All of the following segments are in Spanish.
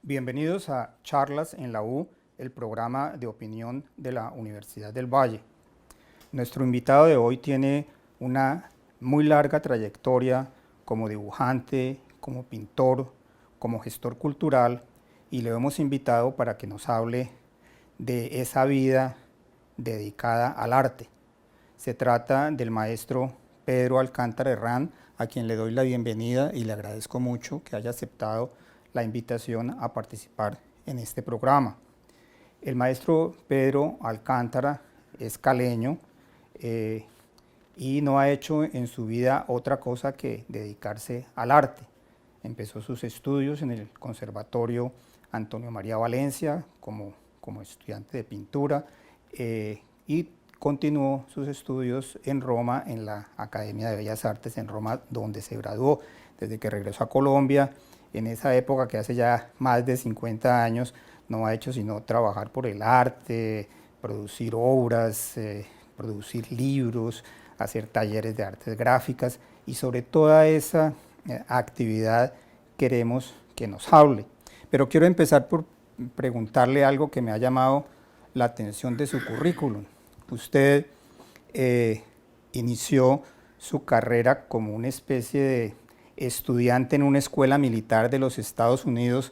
Bienvenidos a Charlas en la U, el programa de opinión de la Universidad del Valle. Nuestro invitado de hoy tiene una muy larga trayectoria como dibujante, como pintor, como gestor cultural, y le hemos invitado para que nos hable de esa vida dedicada al arte. Se trata del maestro Pedro Alcántara Herrán, a quien le doy la bienvenida y le agradezco mucho que haya aceptado la invitación a participar en este programa. El maestro Pedro Alcántara es caleño y no ha hecho en su vida otra cosa que dedicarse al arte. Empezó sus estudios en el Conservatorio Antonio María Valencia como estudiante de pintura y continuó sus estudios en Roma, en la Academia de Bellas Artes en Roma, donde se graduó. Desde que regresó a Colombia, en esa época que hace ya más de 50 años, no ha hecho sino trabajar por el arte, producir obras, producir libros, hacer talleres de artes gráficas, y sobre toda esa actividad queremos que nos hable. Pero quiero empezar por preguntarle algo que me ha llamado la atención de su currículum. Usted inició su carrera como una especie de estudiante en una escuela militar de los Estados Unidos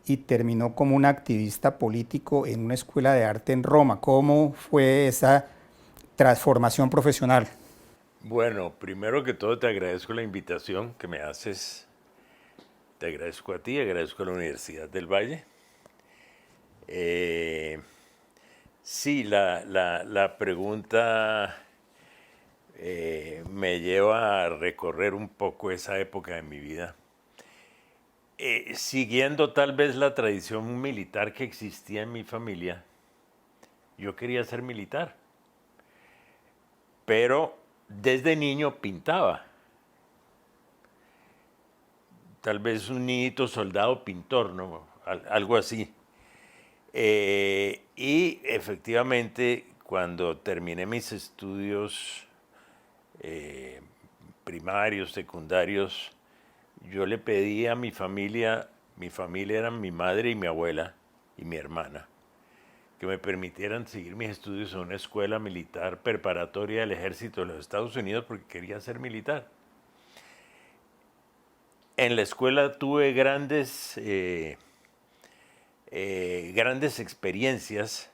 y terminó como un activista político en una escuela de arte en Roma. ¿Cómo fue esa transformación profesional? Bueno, primero que todo te agradezco la invitación que me haces. Te agradezco a ti, agradezco a la Universidad del Valle. Sí, la pregunta me lleva a recorrer un poco esa época de mi vida. Siguiendo tal vez la tradición militar que existía en mi familia, yo quería ser militar, pero desde niño pintaba. Tal vez un niñito soldado pintor, ¿no? Algo así. Y efectivamente, cuando terminé mis estudios primarios, secundarios, yo le pedí a mi familia eran mi madre y mi abuela y mi hermana, que me permitieran seguir mis estudios en una escuela militar preparatoria del ejército de los Estados Unidos porque quería ser militar. En la escuela tuve grandes experiencias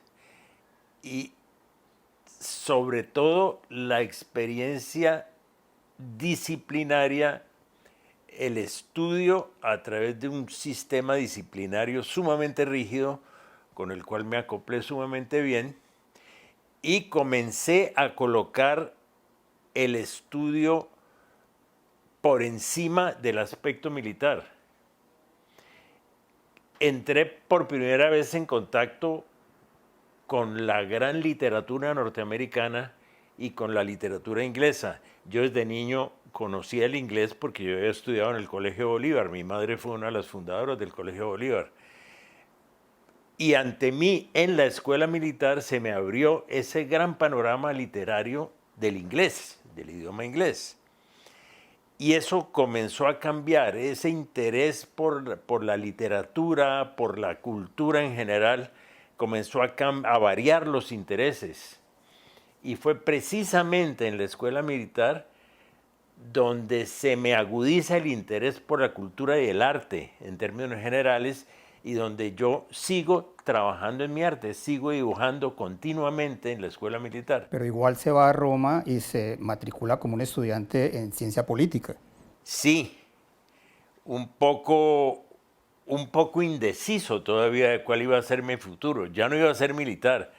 y sobre todo la experiencia disciplinaria, el estudio a través de un sistema disciplinario sumamente rígido con el cual me acoplé sumamente bien y comencé a colocar el estudio por encima del aspecto militar. Entré por primera vez en contacto con la gran literatura norteamericana y con la literatura inglesa. Yo desde niño conocía el inglés porque yo había estudiado en el Colegio Bolívar. Mi madre fue una de las fundadoras del Colegio Bolívar. Y ante mí, en la escuela militar, se me abrió ese gran panorama literario del inglés, del idioma inglés. Y eso comenzó a cambiar, ese interés por la literatura, por la cultura en general, comenzó a variar los intereses. Y fue precisamente en la escuela militar donde se me agudiza el interés por la cultura y el arte en términos generales y donde yo sigo trabajando en mi arte, sigo dibujando continuamente en la escuela militar. Pero igual se va a Roma y se matricula como un estudiante en ciencia política. Sí, un poco indeciso todavía de cuál iba a ser mi futuro. Ya no iba a ser militar,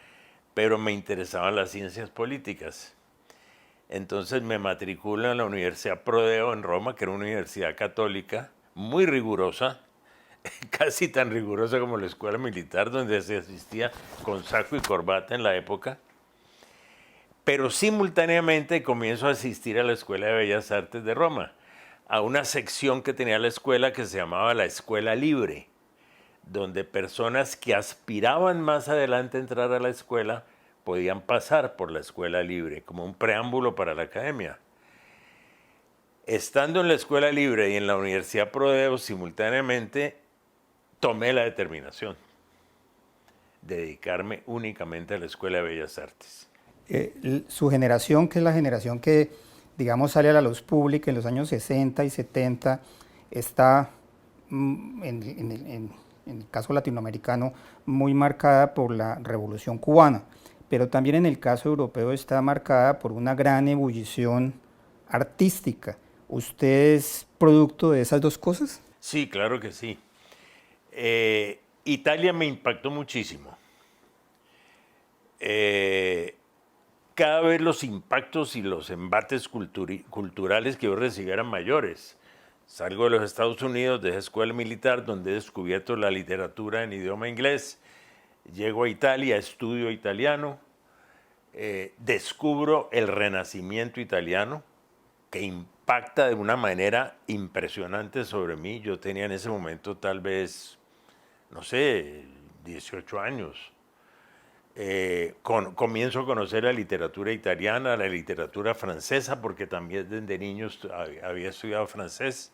pero me interesaban las ciencias políticas. Entonces me matriculo en la Universidad Prodeo en Roma, que era una universidad católica, muy rigurosa, casi tan rigurosa como la escuela militar, donde se asistía con saco y corbata en la época. Pero simultáneamente comienzo a asistir a la Escuela de Bellas Artes de Roma, a una sección que tenía la escuela que se llamaba la Escuela Libre, donde personas que aspiraban más adelante a entrar a la escuela podían pasar por la Escuela Libre, como un preámbulo para la academia. Estando en la Escuela Libre y en la Universidad Prodeo simultáneamente, tomé la determinación de dedicarme únicamente a la Escuela de Bellas Artes. Su generación, que es la generación que, digamos, sale a la luz pública en los años 60 y 70, está, en el caso latinoamericano, muy marcada por la Revolución Cubana, pero también en el caso europeo está marcada por una gran ebullición artística. ¿Usted es producto de esas dos cosas? Sí, claro que sí. Italia me impactó muchísimo. Cada vez los impactos y los embates culturales que yo recibí eran mayores. Salgo de los Estados Unidos, de escuela militar, donde he descubierto la literatura en idioma inglés. Llego a Italia, estudio italiano, descubro el Renacimiento italiano, que impacta de una manera impresionante sobre mí. Yo tenía en ese momento tal vez, no sé, 18 años. Comienzo a conocer la literatura italiana, la literatura francesa, porque también desde niño había estudiado francés.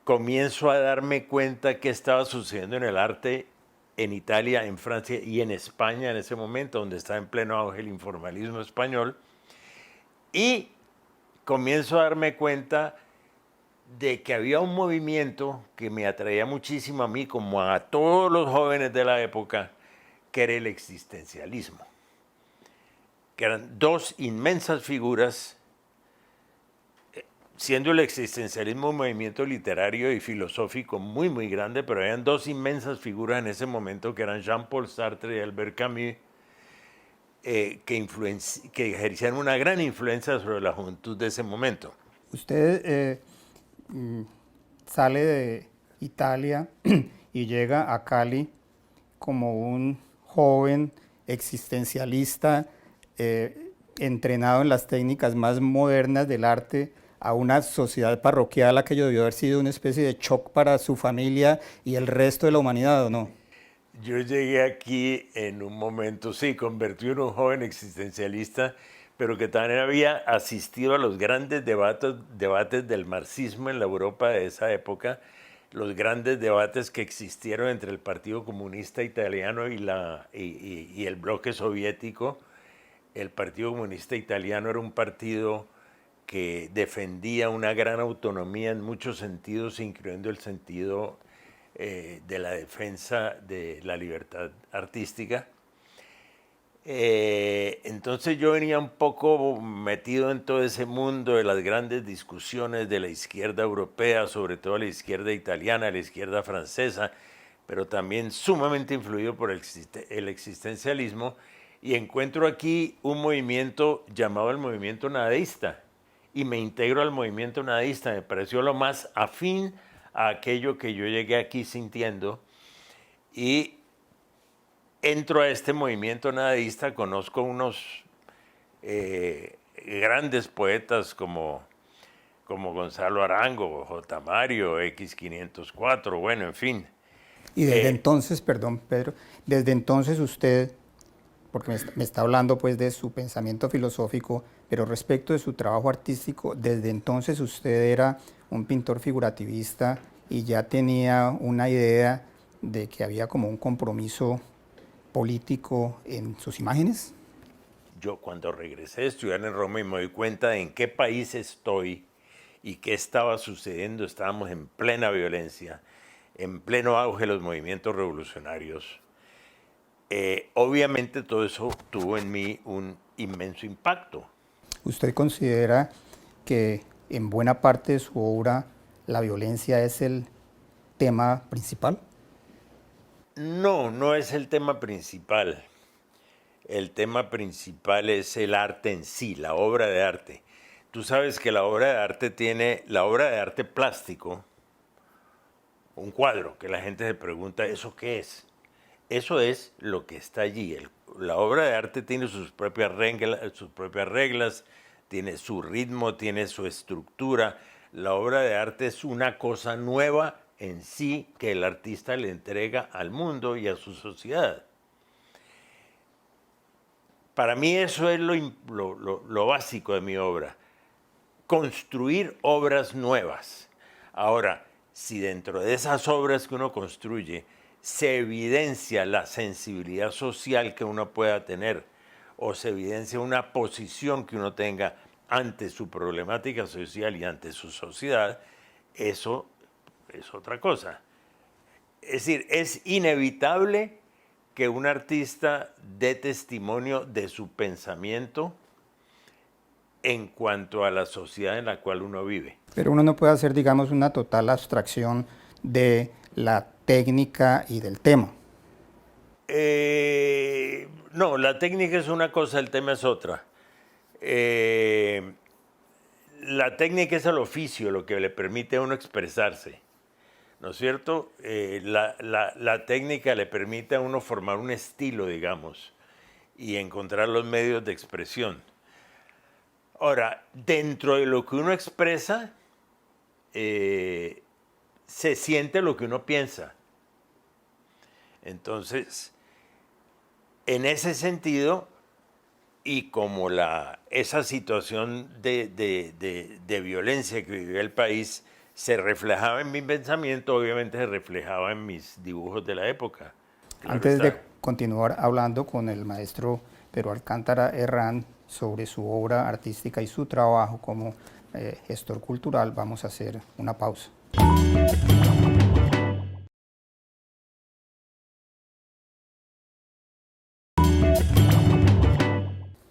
Comienzo a darme cuenta qué estaba sucediendo en el arte en Italia, en Francia y en España en ese momento, donde estaba en pleno auge el informalismo español. Y comienzo a darme cuenta de que había un movimiento que me atraía muchísimo a mí, como a todos los jóvenes de la época, que era el existencialismo. Que eran dos inmensas figuras, siendo el existencialismo un movimiento literario y filosófico muy, muy grande, pero eran dos inmensas figuras en ese momento, que eran Jean-Paul Sartre y Albert Camus, que ejercían una gran influencia sobre la juventud de ese momento. Usted sale de Italia y llega a Cali como un joven existencialista entrenado en las técnicas más modernas del arte, a una sociedad parroquial. Aquello debió haber sido una especie de shock para su familia y el resto de la humanidad, ¿o no? Yo llegué aquí en un momento, sí, convertido en un joven existencialista, pero que también había asistido a los grandes debates del marxismo en la Europa de esa época, los grandes debates que existieron entre el Partido Comunista Italiano y el bloque soviético. El Partido Comunista Italiano era un partido que defendía una gran autonomía en muchos sentidos, incluyendo el sentido de la defensa de la libertad artística. Entonces yo venía un poco metido en todo ese mundo de las grandes discusiones de la izquierda europea, sobre todo la izquierda italiana, la izquierda francesa, pero también sumamente influido por el existencialismo, y encuentro aquí un movimiento llamado el movimiento nadaísta, y me integro al movimiento nadaísta. Me pareció lo más afín a aquello que yo llegué aquí sintiendo, y entro a este movimiento nadaísta. Conozco unos grandes poetas como Gonzalo Arango, J. Mario, X504, bueno, en fin. Y desde entonces, perdón Pedro, desde entonces usted, porque me está hablando pues de su pensamiento filosófico, pero respecto de su trabajo artístico, desde entonces usted era un pintor figurativista y ya tenía una idea de que había como un compromiso político en sus imágenes. Yo cuando regresé a estudiar en Roma y me doy cuenta de en qué país estoy y qué estaba sucediendo, estábamos en plena violencia, en pleno auge de los movimientos revolucionarios. Obviamente todo eso tuvo en mí un inmenso impacto. ¿Usted considera que en buena parte de su obra la violencia es el tema principal? No, no es el tema principal. El tema principal es el arte en sí, la obra de arte. Tú sabes que la obra de arte plástico, un cuadro, que la gente se pregunta, ¿eso qué es? Eso es lo que está allí. La obra de arte tiene sus propias reglas, tiene su ritmo, tiene su estructura. La obra de arte es una cosa nueva en sí que el artista le entrega al mundo y a su sociedad. Para mí eso es lo básico de mi obra, construir obras nuevas. Ahora, si dentro de esas obras que uno construye se evidencia la sensibilidad social que uno pueda tener o se evidencia una posición que uno tenga ante su problemática social y ante su sociedad, eso es otra cosa. Es decir, es inevitable que un artista dé testimonio de su pensamiento en cuanto a la sociedad en la cual uno vive. Pero uno no puede hacer, digamos, una total abstracción de la técnica y del tema. No, la técnica es una cosa, el tema es otra. La técnica es el oficio, lo que le permite a uno expresarse, ¿no es cierto? La técnica le permite a uno formar un estilo, digamos, y encontrar los medios de expresión. Ahora, dentro de lo que uno expresa, se siente lo que uno piensa. Entonces, en ese sentido, y como esa situación de violencia que vivió el país se reflejaba en mi pensamiento, obviamente se reflejaba en mis dibujos de la época. Claro Antes está. de continuar hablando con el maestro Pedro Alcántara Herrán sobre su obra artística y su trabajo como gestor cultural, vamos a hacer una pausa.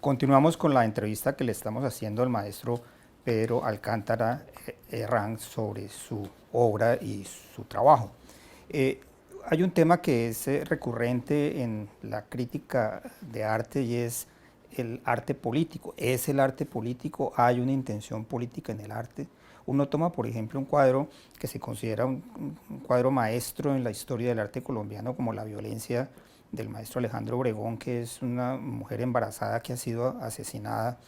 Continuamos con la entrevista que le estamos haciendo al maestro Pedro Alcántara Herrán sobre su obra y su trabajo. Hay un tema que es recurrente en la crítica de arte y es el arte político. ¿Es el arte político? ¿Hay una intención política en el arte? Uno toma, por ejemplo, un cuadro que se considera un cuadro maestro en la historia del arte colombiano, como La violencia del maestro Alejandro Obregón, que es una mujer embarazada que ha sido asesinada,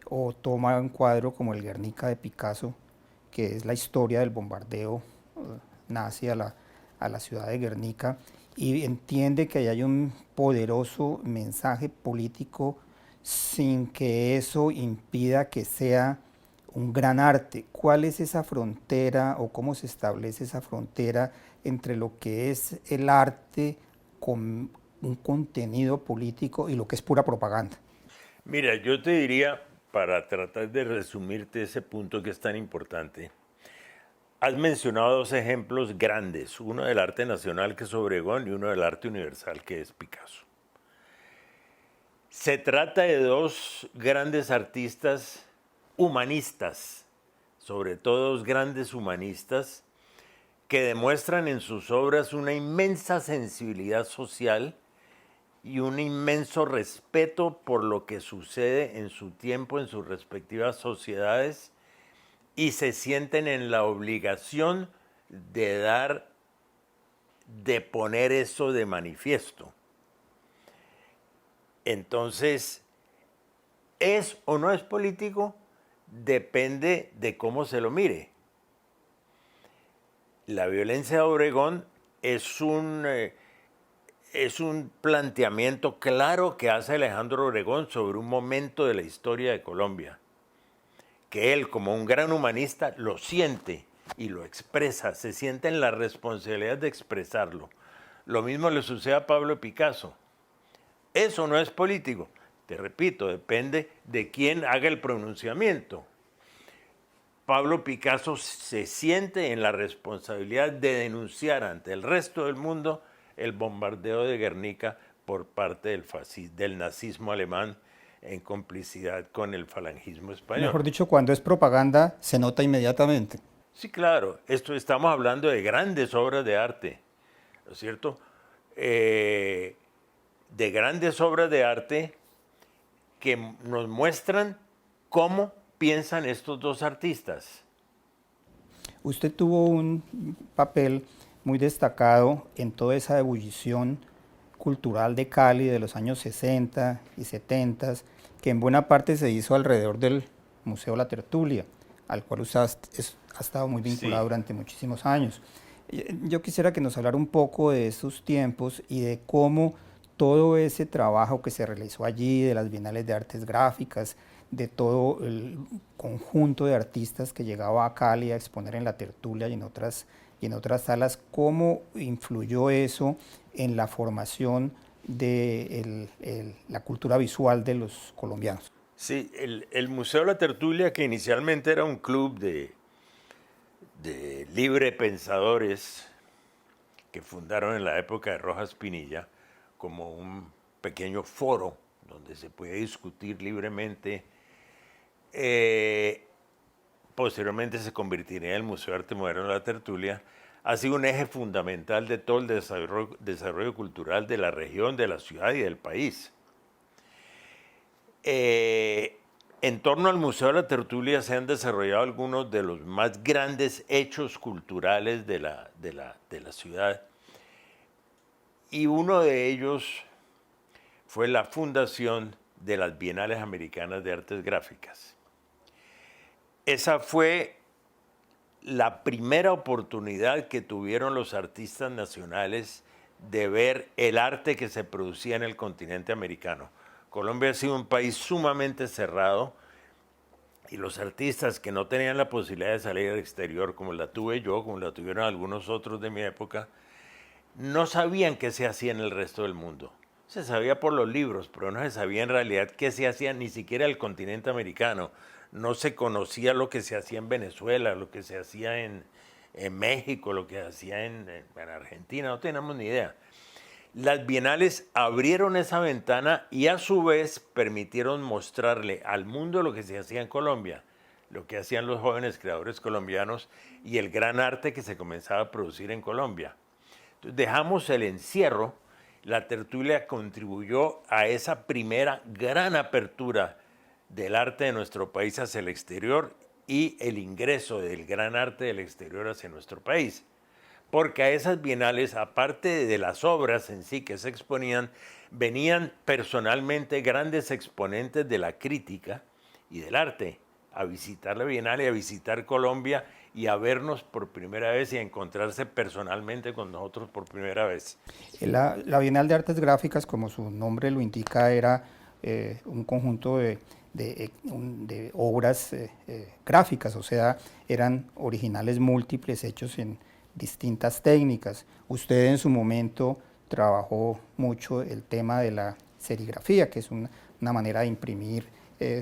o toma un cuadro como el Guernica de Picasso, que es la historia del bombardeo nazi a la ciudad de Guernica, y entiende que ahí hay un poderoso mensaje político sin que eso impida que sea un gran arte. ¿Cuál es esa frontera o cómo se establece esa frontera entre lo que es el arte con un contenido político y lo que es pura propaganda? Mira, yo te diría, para tratar de resumirte ese punto que es tan importante, has mencionado dos ejemplos grandes, uno del arte nacional que es Obregón y uno del arte universal que es Picasso. Se trata de dos grandes artistas humanistas, sobre todo dos grandes humanistas, que demuestran en sus obras una inmensa sensibilidad social y un inmenso respeto por lo que sucede en su tiempo, en sus respectivas sociedades, y se sienten en la obligación de poner eso de manifiesto. Entonces, ¿es o no es político? Depende de cómo se lo mire. La violencia de Obregón es un planteamiento claro que hace Alejandro Obregón sobre un momento de la historia de Colombia, que él, como un gran humanista, lo siente y lo expresa, se siente en la responsabilidad de expresarlo. Lo mismo le sucede a Pablo Picasso. Eso no es político. Te repito, depende de quién haga el pronunciamiento. Pablo Picasso se siente en la responsabilidad de denunciar ante el resto del mundo el bombardeo de Guernica por parte del nazismo alemán en complicidad con el falangismo español. Mejor dicho, cuando es propaganda se nota inmediatamente. Sí, claro, estamos hablando de grandes obras de arte, ¿no es cierto? De grandes obras de arte que nos muestran cómo piensan estos dos artistas. Usted tuvo un papel muy destacado en toda esa ebullición cultural de Cali de los años 60 y 70, que en buena parte se hizo alrededor del Museo La Tertulia, al cual usted ha estado muy vinculado durante muchísimos años. Yo quisiera que nos hablara un poco de esos tiempos y de cómo todo ese trabajo que se realizó allí, de las bienales de artes gráficas, de todo el conjunto de artistas que llegaba a Cali a exponer en La Tertulia y en otras y en otras salas, ¿cómo influyó eso en la formación de la cultura visual de los colombianos? Sí, el Museo de la Tertulia, que inicialmente era un club de libre pensadores que fundaron en la época de Rojas Pinilla, como un pequeño foro donde se puede discutir libremente. Posteriormente se convertiría en el Museo de Arte Moderno de la Tertulia. Ha sido un eje fundamental de todo el desarrollo cultural de la región, de la ciudad y del país. En torno al Museo de la Tertulia se han desarrollado algunos de los más grandes hechos culturales de la ciudad. Y uno de ellos fue la fundación de las Bienales Americanas de Artes Gráficas. Esa fue la primera oportunidad que tuvieron los artistas nacionales de ver el arte que se producía en el continente americano. Colombia ha sido un país sumamente cerrado y los artistas que no tenían la posibilidad de salir al exterior, como la tuve yo, como la tuvieron algunos otros de mi época, no sabían qué se hacía en el resto del mundo. Se sabía por los libros, pero no se sabía en realidad qué se hacía ni siquiera en el continente americano. No se conocía lo que se hacía en Venezuela, lo que se hacía en México, lo que se hacía en Argentina, no teníamos ni idea. Las bienales abrieron esa ventana y a su vez permitieron mostrarle al mundo lo que se hacía en Colombia, lo que hacían los jóvenes creadores colombianos y el gran arte que se comenzaba a producir en Colombia. Entonces dejamos el encierro, la tertulia contribuyó a esa primera gran apertura del arte de nuestro país hacia el exterior y el ingreso del gran arte del exterior hacia nuestro país. Porque a esas bienales, aparte de las obras en sí que se exponían, venían personalmente grandes exponentes de la crítica y del arte a visitar la bienal y a visitar Colombia y a vernos por primera vez y a encontrarse personalmente con nosotros por primera vez. La Bienal de Artes Gráficas, como su nombre lo indica, era un conjunto de obras gráficas, o sea, eran originales múltiples hechos en distintas técnicas. Usted en su momento trabajó mucho el tema de la serigrafía, que es una manera de imprimir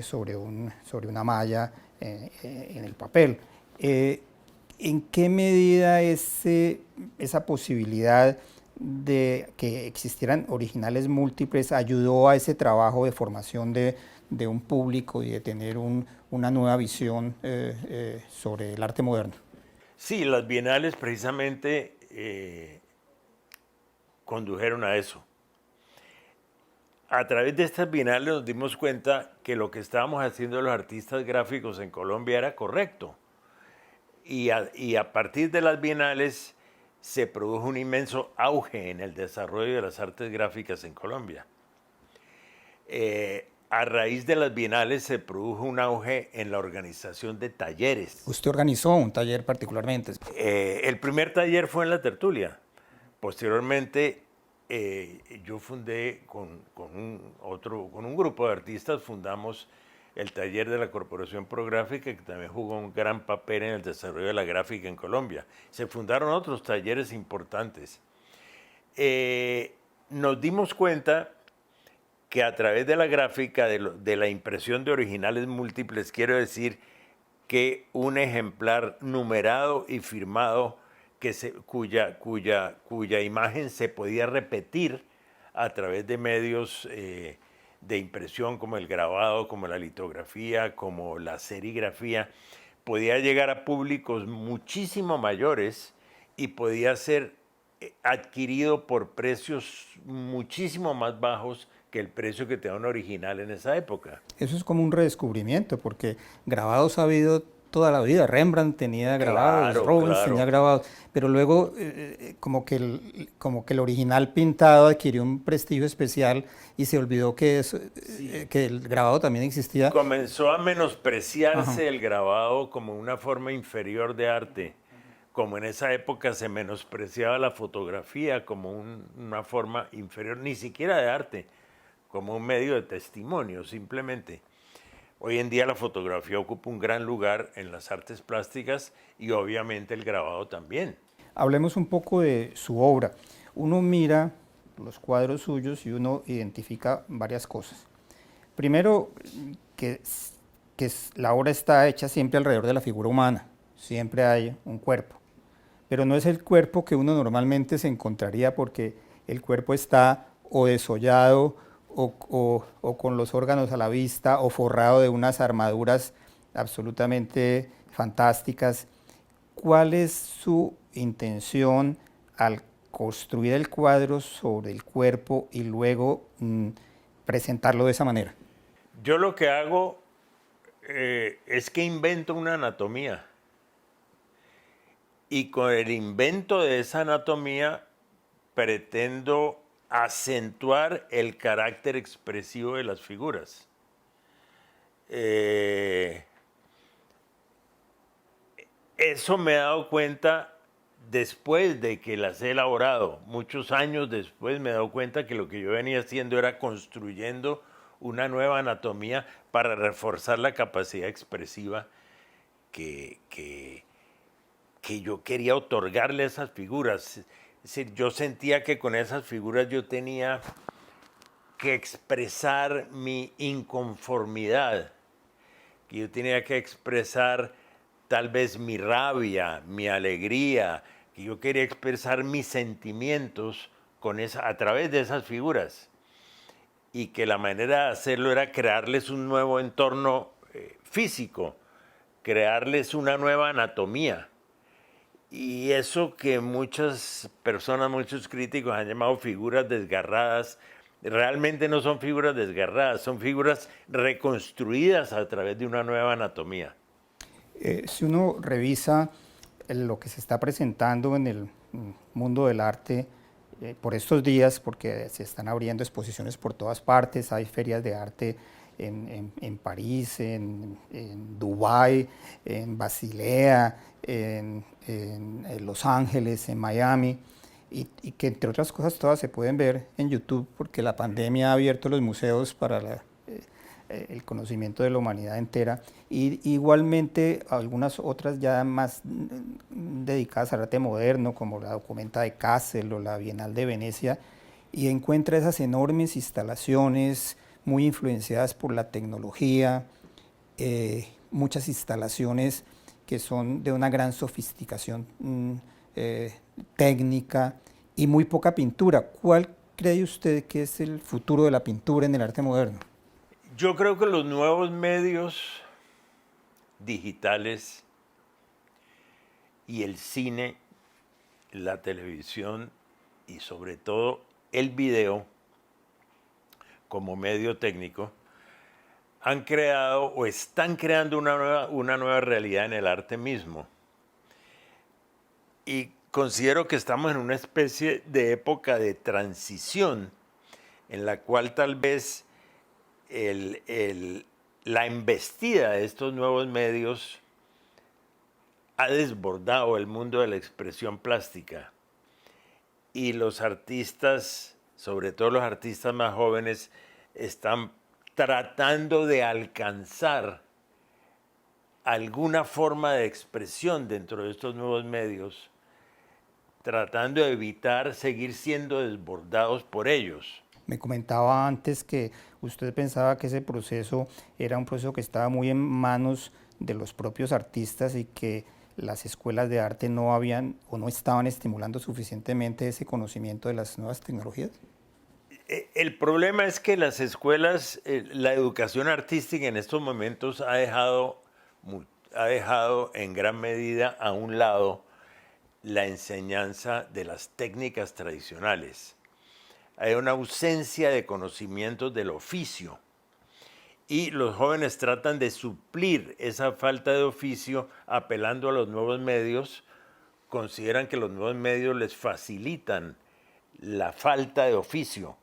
sobre una malla en el papel. ¿En qué medida esa posibilidad de que existieran originales múltiples ayudó a ese trabajo de formación de un público y de tener una nueva visión sobre el arte moderno? Sí, las bienales precisamente condujeron a eso. A través de estas bienales nos dimos cuenta que lo que estábamos haciendo los artistas gráficos en Colombia era correcto. Y a partir de las bienales se produjo un inmenso auge en el desarrollo de las artes gráficas en Colombia. A raíz de las bienales se produjo un auge en la organización de talleres. ¿Usted organizó un taller particularmente? El primer taller fue en la tertulia. Posteriormente yo fundé con un grupo de artistas, fundamos el taller de la Corporación Prográfica, que también jugó un gran papel en el desarrollo de la gráfica en Colombia. Se fundaron otros talleres importantes. Nos dimos cuenta que a través de la gráfica, de la impresión de originales múltiples, quiero decir que un ejemplar numerado y firmado cuya imagen se podía repetir a través de medios de impresión como el grabado, como la litografía, como la serigrafía, podía llegar a públicos muchísimo mayores y podía ser adquirido por precios muchísimo más bajos que el precio que te da un original en esa época. Eso es como un redescubrimiento, porque grabados ha habido toda la vida. Rembrandt tenía grabados, Rubens tenía grabados, pero luego como que el original pintado adquirió un prestigio especial y se olvidó que el grabado también existía. Comenzó a menospreciarse el grabado como una forma inferior de arte, como en esa época se menospreciaba la fotografía como una forma inferior, ni siquiera de arte, como un medio de testimonio simplemente. Hoy en día la fotografía ocupa un gran lugar en las artes plásticas y obviamente el grabado también. Hablemos un poco de su obra. Uno mira los cuadros suyos y uno identifica varias cosas. Primero, que, la obra está hecha siempre alrededor de la figura humana, siempre hay un cuerpo, pero no es el cuerpo que uno normalmente se encontraría porque el cuerpo está o desollado o con los órganos a la vista o forrado de unas armaduras absolutamente fantásticas. ¿Cuál es su intención al construir el cuadro sobre el cuerpo y luego presentarlo de esa manera? Yo lo que hago es que invento una anatomía. Y con el invento de esa anatomía pretendo acentuar el carácter expresivo de las figuras. Eso me he dado cuenta después de que las he elaborado. Muchos años después me he dado cuenta que lo que yo venía haciendo era construyendo una nueva anatomía para reforzar la capacidad expresiva que yo quería otorgarle a esas figuras. Es decir, yo sentía que con esas figuras yo tenía que expresar mi inconformidad, que yo tenía que expresar tal vez mi rabia, mi alegría, que yo quería expresar mis sentimientos a través de esas figuras, y que la manera de hacerlo era crearles un nuevo entorno físico, crearles una nueva anatomía. Y eso que muchas personas, muchos críticos han llamado figuras desgarradas, realmente no son figuras desgarradas, son figuras reconstruidas a través de una nueva anatomía. Si uno revisa lo que se está presentando en el mundo del arte por estos días, porque se están abriendo exposiciones por todas partes, hay ferias de arte en París, en Dubái, en Basilea, en Los Ángeles, en Miami, y que entre otras cosas todas se pueden ver en YouTube porque la pandemia ha abierto los museos para el conocimiento de la humanidad entera, y igualmente algunas otras ya más dedicadas al arte moderno, como la Documenta de Kassel o la Bienal de Venecia, y encuentra esas enormes instalaciones muy influenciadas por la tecnología, muchas instalaciones que son de una gran sofisticación técnica y muy poca pintura. ¿Cuál cree usted que es el futuro de la pintura en el arte moderno? Yo creo que los nuevos medios digitales y el cine, la televisión y sobre todo el video como medio técnico han creado o están creando una nueva realidad en el arte mismo. Y considero que estamos en una especie de época de transición en la cual tal vez la embestida de estos nuevos medios ha desbordado el mundo de la expresión plástica, y los artistas, sobre todo los artistas más jóvenes, están tratando de alcanzar alguna forma de expresión dentro de estos nuevos medios, tratando de evitar seguir siendo desbordados por ellos. Me comentaba antes que usted pensaba que ese proceso era un proceso que estaba muy en manos de los propios artistas y que las escuelas de arte no habían o no estaban estimulando suficientemente ese conocimiento de las nuevas tecnologías. El problema es que las escuelas, la educación artística en estos momentos ha dejado en gran medida a un lado la enseñanza de las técnicas tradicionales. Hay una ausencia de conocimientos del oficio, y los jóvenes tratan de suplir esa falta de oficio apelando a los nuevos medios. Consideran que los nuevos medios les facilitan la falta de oficio.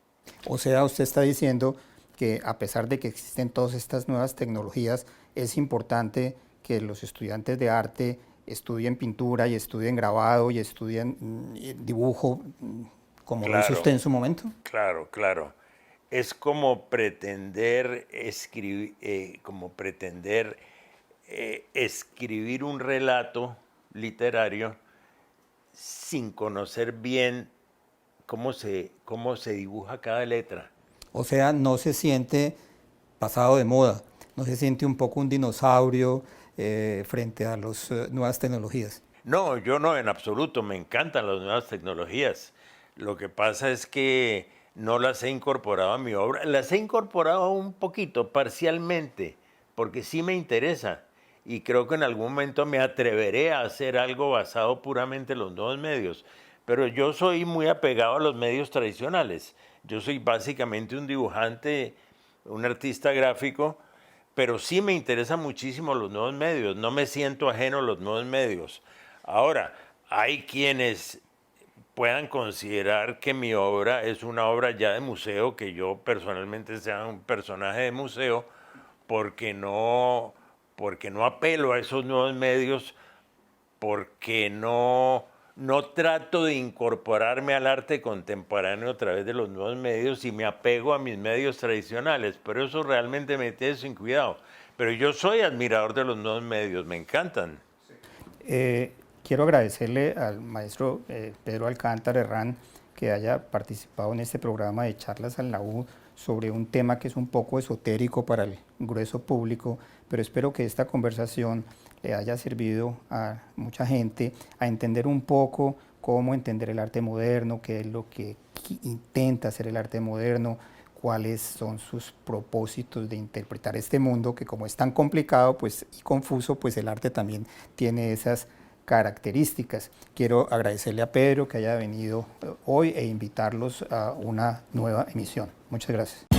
O sea, usted está diciendo que a pesar de que existen todas estas nuevas tecnologías, es importante que los estudiantes de arte estudien pintura y estudien grabado y estudien dibujo, como lo hizo Claro, usted en su momento. claro, claro. Es como pretender escribir un relato literario sin conocer bien cómo se dibuja cada letra. O sea, no se siente pasado de moda, no se siente un poco un dinosaurio frente a las nuevas tecnologías. No, yo no, en absoluto, me encantan las nuevas tecnologías. Lo que pasa es que no las he incorporado a mi obra. Las he incorporado un poquito, parcialmente, porque sí me interesa. Y creo que en algún momento me atreveré a hacer algo basado puramente en los nuevos medios. Pero yo soy muy apegado a los medios tradicionales. Yo soy básicamente un dibujante, un artista gráfico, pero sí me interesan muchísimo los nuevos medios. No me siento ajeno a los nuevos medios. Ahora, hay quienes puedan considerar que mi obra es una obra ya de museo, que yo personalmente sea un personaje de museo, porque no, porque no apelo a esos nuevos medios, porque no trato de incorporarme al arte contemporáneo a través de los nuevos medios y me apego a mis medios tradicionales, pero eso realmente me tiene sin cuidado. Pero yo soy admirador de los nuevos medios, me encantan. Quiero agradecerle al maestro Pedro Alcántara Herrán que haya participado en este programa de charlas en la U sobre un tema que es un poco esotérico para el grueso público, pero espero que esta conversación le haya servido a mucha gente a entender un poco cómo entender el arte moderno, qué es lo que intenta hacer el arte moderno, cuáles son sus propósitos de interpretar este mundo que como es tan complicado pues, y confuso, pues el arte también tiene esas características. Quiero agradecerle a Pedro que haya venido hoy e invitarlos a una nueva emisión. Muchas gracias.